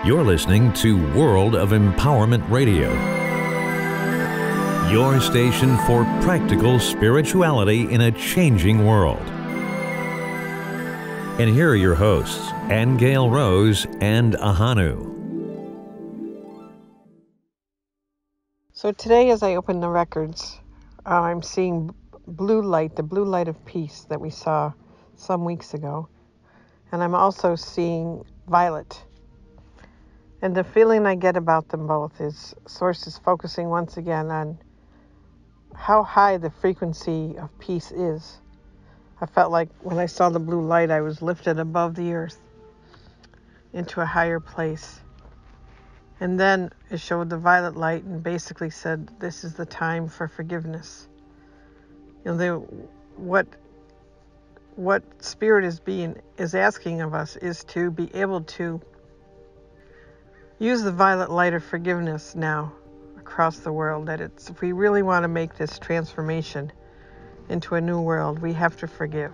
You're listening to World of Empowerment Radio, your station for practical spirituality in a changing world. And here are your hosts, Aingeal Rose Ahonu. So today, as I open the records, I'm seeing blue light, the blue light of peace that we saw some weeks ago. And I'm also seeing violet. And the feeling I get about them both is Source is focusing once again on how high the frequency of peace is. I felt like when I saw the blue light, I was lifted above the earth into a higher place. And then it showed the violet light and basically said, this is the time for forgiveness. You know, what Spirit is asking of us is to be able to use the violet light of forgiveness now across the world. If we really want to make this transformation into a new world, we have to forgive.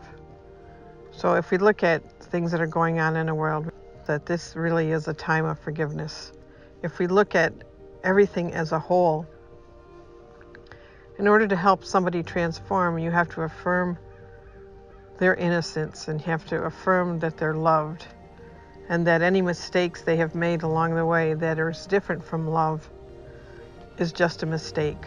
So if we look at things that are going on in the world, that this really is a time of forgiveness. If we look at everything as a whole, in order to help somebody transform, you have to affirm their innocence and you have to affirm that they're loved and that any mistakes they have made along the way that are different from love is just a mistake.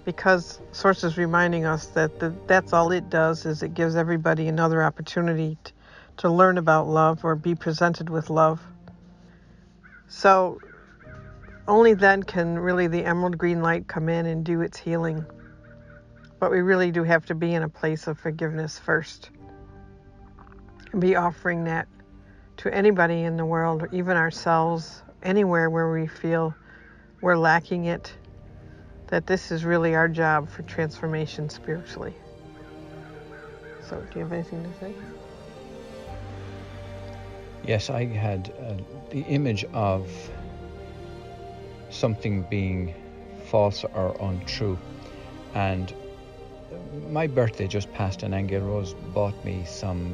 Because Source is reminding us that that's all it does, is it gives everybody another opportunity to learn about love or be presented with love. So only then can really the emerald green light come in and do its healing. But we really do have to be in a place of forgiveness first and be offering that to anybody in the world, or even ourselves, anywhere where we feel we're lacking it, that this is really our job for transformation spiritually. So, do you have anything to say? Yes, I had the image of something being false or untrue. And my birthday just passed and Aingeal Rose bought me some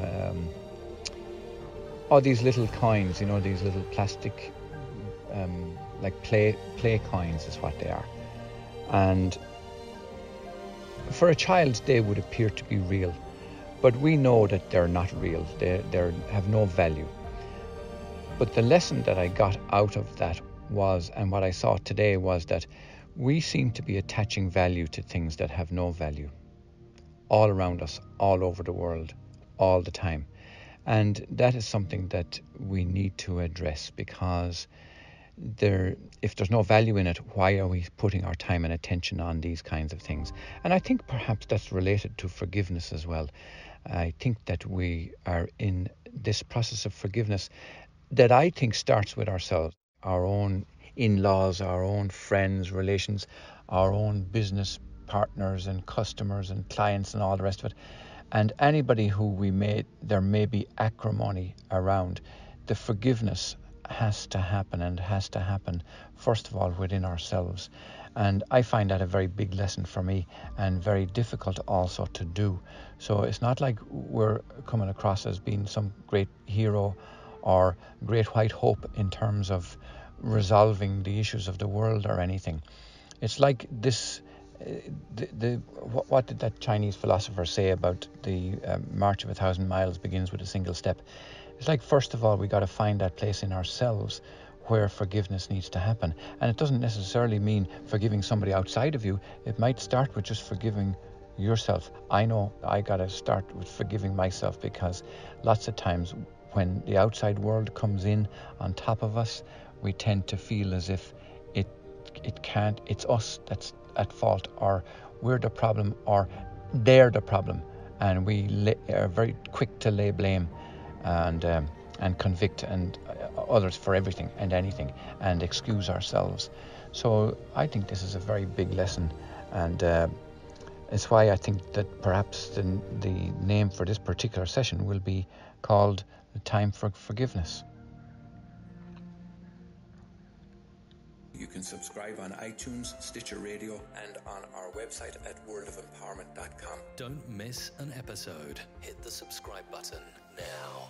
these little coins, these little plastic like play coins is what they are. And for a child they would appear to be real, but we know that they're not real. They have no value. But the lesson that I got out of that was, and what I saw today was, that we seem to be attaching value to things that have no value all around us, all over the world, all the time. And that is something that we need to address, because if there's no value in it, why are we putting our time and attention on these kinds of things? And I think perhaps that's related to forgiveness as well. I think that we are in this process of forgiveness that I think starts with ourselves, our own in-laws, our own friends, relations, our own business partners and customers and clients and all the rest of it. And anybody who there may be acrimony around, the forgiveness has to happen, and has to happen first of all within ourselves. And I find that a very big lesson for me, and very difficult also to do. So it's not like we're coming across as being some great hero or great white hope in terms of resolving the issues of the world or anything. It's like this. What did that Chinese philosopher say about the march of 1,000 miles begins with a single step? It's like, first of all, we got to find that place in ourselves where forgiveness needs to happen. And it doesn't necessarily mean forgiving somebody outside of you. It might start with just forgiving yourself. I know I got to start with forgiving myself, because lots of times when the outside world comes in on top of us, we tend to feel as if it's us that's at fault, or we're the problem, or they're the problem, and we are very quick to lay blame and convict and others for everything and anything, and excuse ourselves. So I think this is a very big lesson, and it's why I think that perhaps the name for this particular session will be called The Time for Forgiveness. You can subscribe on iTunes, Stitcher Radio, and on our website at worldofempowerment.com. Don't miss an episode. Hit the subscribe button now.